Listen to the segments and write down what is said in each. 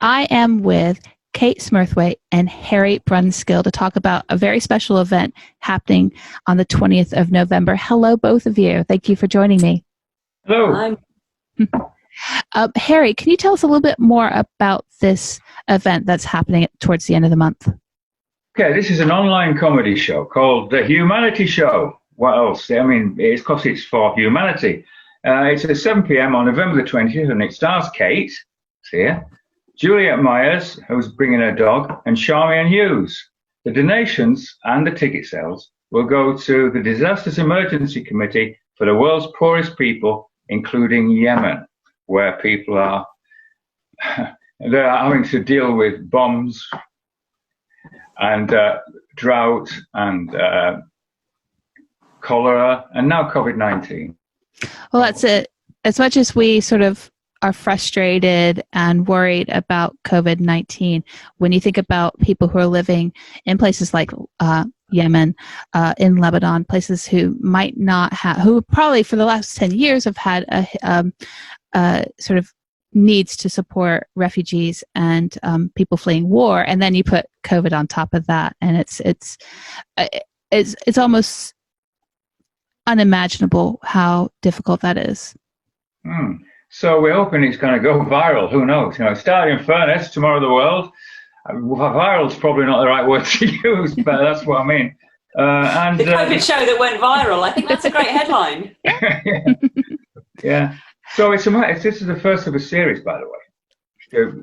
I am with Kate Smurthwaite and Harry Brunskill to talk about a very special event happening on the 20th of November. Hello, both of you. Thank you for joining me. Hello. Harry, can you tell us a little bit more about this event that's happening towards the end of the month? Okay, this is an online comedy show called The Humanity Show. What else? I mean, it's because it's for humanity. It's at 7 p.m. on November the 20th, and it stars Kate, here, Juliet Myers, who's bringing her dog, and Charmian Hughes. The donations and the ticket sales will go to the Disasters Emergency Committee for the world's poorest people, including Yemen, where people are they're having to deal with bombs and drought and cholera, and now COVID-19. Well, that's it. As much as we sort of are frustrated and worried about COVID-19, when you think about people who are living in places like Yemen, in Lebanon, places who might not have, who probably for the last 10 years have had a sort of needs to support refugees and people fleeing war, and then you put COVID on top of that, and it's almost unimaginable how difficult that is. So we're hoping it's going to go viral. Who knows? You know, starting in Furnace, Tomorrow the World. Viral's probably not the right word to use, but that's what I mean. And the COVID show that went viral. I think that's a great headline. Yeah. So this is the first of a series, by the way.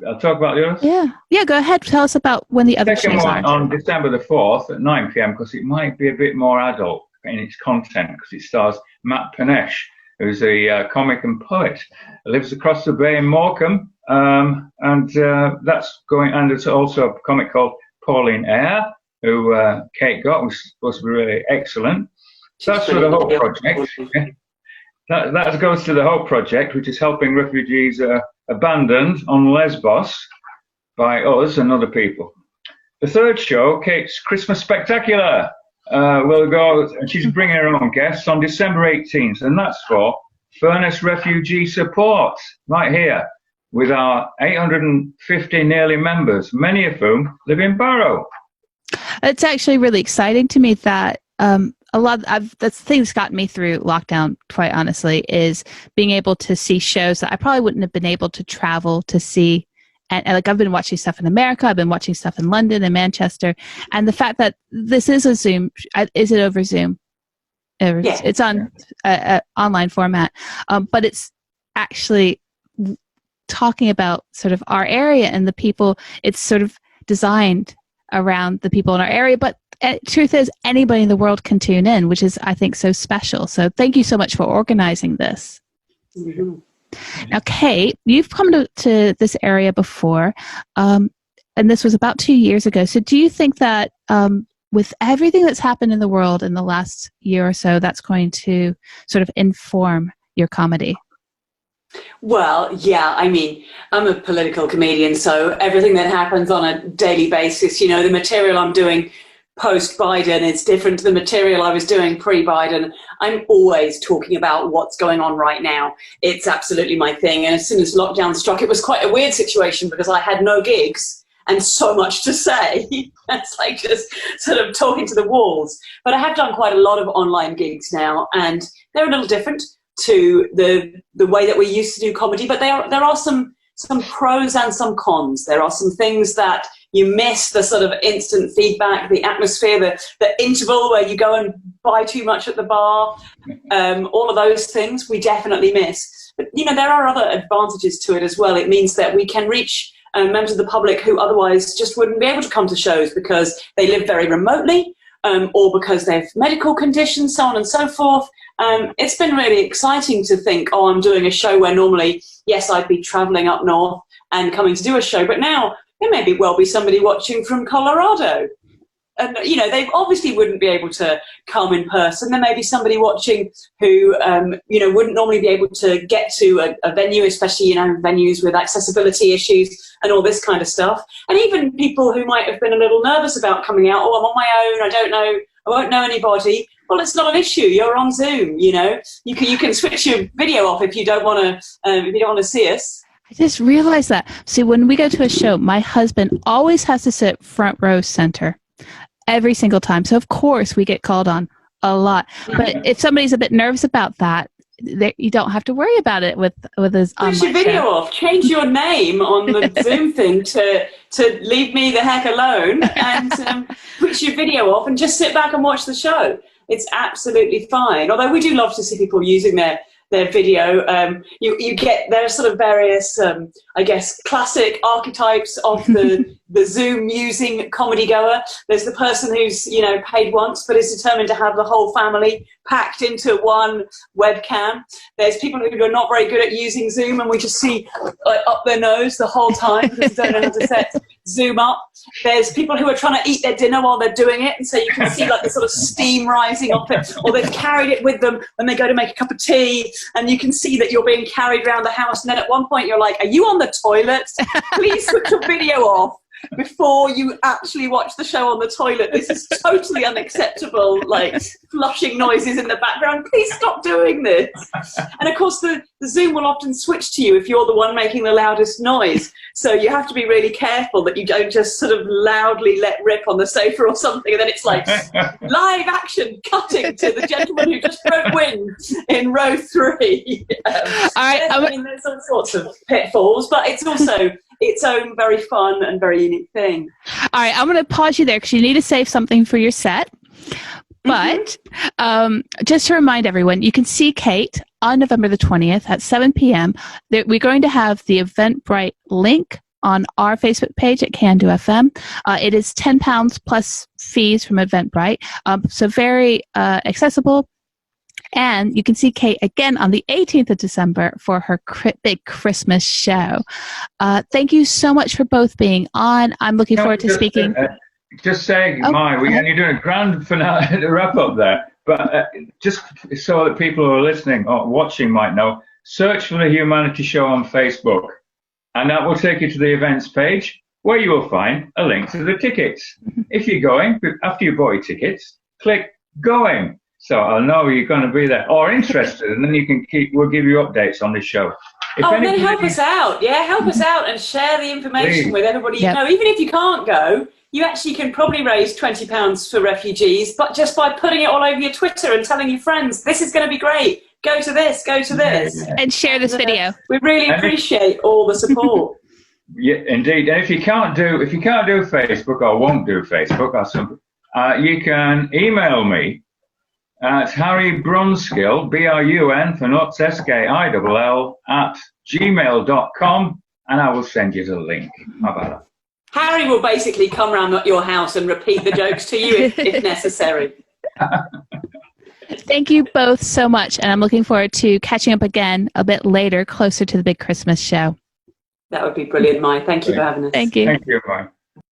I'll talk about the others. Yeah. Go ahead. Tell us about when the other shows are. On December the 4th at 9 p.m. because it might be a bit more adult in its content, because it stars Matt Panesh, who's a comic and poet, lives across the bay in Morecambe, and that's going. And it's also a comic called Pauline Eyre, who Kate got, was supposed to be really excellent. So that's for the whole project. That goes to the whole project, which is helping refugees abandoned on Lesbos by us and other people. The third show, Kate's Christmas Spectacular, will go, and she's bringing her own guests on December 18th, and that's for Furnace Refugee Support, right here, with our 850 nearly members, many of whom live in Barrow. It's actually really exciting to me that a lot of the thing that's gotten me through lockdown, quite honestly, is being able to see shows that I probably wouldn't have been able to travel to see. And like, I've been watching stuff in America, I've been watching stuff in London and Manchester, and the fact that this is a Zoom, is it over Zoom? Yes. It's on online format, but it's actually talking about sort of our area and the people. It's sort of designed around the people in our area, but truth is, anybody in the world can tune in, which is, I think, so special. So thank you so much for organizing this. Mm-hmm. Now, Kate, you've come to this area before, and this was about 2 years ago. So do you think that with everything that's happened in the world in the last year or so, that's going to sort of inform your comedy? Well, yeah, I mean, I'm a political comedian, so everything that happens on a daily basis, you know, the material I'm doing post-Biden is different to the material I was doing pre-Biden. I'm always talking about what's going on right now. It's absolutely my thing. And as soon as lockdown struck, it was quite a weird situation because I had no gigs and so much to say. It's like just sort of talking to the walls. But I have done quite a lot of online gigs now, and they're a little different to the way that we used to do comedy. But there are some pros and some cons. There are some things that you miss, the sort of instant feedback, the atmosphere, the interval where you go and buy too much at the bar, all of those things we definitely miss. But, you know, there are other advantages to it as well. It means that we can reach members of the public who otherwise just wouldn't be able to come to shows because they live very remotely, or because they have medical conditions, so on and so forth. It's been really exciting to think, oh, I'm doing a show where normally, yes, I'd be traveling up north and coming to do a show, but now there may well be somebody watching from Colorado. And, you know, they obviously wouldn't be able to come in person. There may be somebody watching who, you know, wouldn't normally be able to get to a venue, especially, you know, venues with accessibility issues and all this kind of stuff. And even people who might have been a little nervous about coming out, oh, I'm on my own, I don't know, I won't know anybody. Well, it's not an issue. You're on Zoom, you know. You can switch your video off if you don't want to see us. I just realized that. See, when we go to a show, my husband always has to sit front row center every single time. So, of course, we get called on a lot. But if somebody's a bit nervous about that, you don't have to worry about it with his Switch your video off. Change your name on the Zoom thing to leave me the heck alone, and switch your video off and just sit back and watch the show. It's absolutely fine. Although we do love to see people using their video. You get, there are sort of various, I guess, classic archetypes of the Zoom using comedy goer. There's the person who's, you know, paid once but is determined to have the whole family packed into one webcam. There's people who are not very good at using Zoom and we just see up their nose the whole time because they don't know how to set Zoom up. There's people who are trying to eat their dinner while they're doing it, and so you can see like the sort of steam rising off it, or they've carried it with them when they go to make a cup of tea, and you can see that you're being carried around the house, and then at one point you're like, are you on the toilet? Please switch your video off before you actually watch the show on the toilet. This is totally unacceptable, like flushing noises in the background. Please stop doing this. And of course the Zoom will often switch to you if you're the one making the loudest noise. So you have to be really careful that you don't just sort of loudly let rip on the sofa or something, and then it's like live action cutting to the gentleman who just broke wind in row 3. All right, I mean, there's all sorts of pitfalls, but it's also its own very fun and very unique thing. All right, I'm going to pause you there because you need to save something for your set. But just to remind everyone, you can see Kate on November the 20th at 7 p.m. We're going to have the Eventbrite link on our Facebook page at Can Do FM. It is £10 plus fees from Eventbrite, so very accessible. And you can see Kate again on the 18th of December for her big Christmas show. Thank you so much for both being on. I'm looking forward to speaking. Just saying, you're doing a grand finale wrap up there. But just so that people who are listening or watching might know, search for the Humanity Show on Facebook, and that will take you to the events page where you will find a link to the tickets. If you're going, after you bought your tickets, click going. So I'll know you're going to be there or interested, and then we'll give you updates on this show. Then help us out. Yeah, help us out and share the information with everybody you know. Even if you can't go, you actually can probably raise £20 for refugees, but just by putting it all over your Twitter and telling your friends, this is going to be great. Go to this, go to this. And share this video. We really appreciate all the support. Yeah, indeed. And if you can't do Facebook or won't do Facebook or something, you can email me at Harry Brunskill, B-R-U-N for nuts, S-K-I-L-L, at gmail.com, and I will send you the link. How about that? Harry will basically come round at your house and repeat the jokes to you if necessary. Thank you both so much, and I'm looking forward to catching up again a bit later, closer to the big Christmas show. That would be brilliant, Mai. Thank you for having us. Thank you. Thank you, Mai.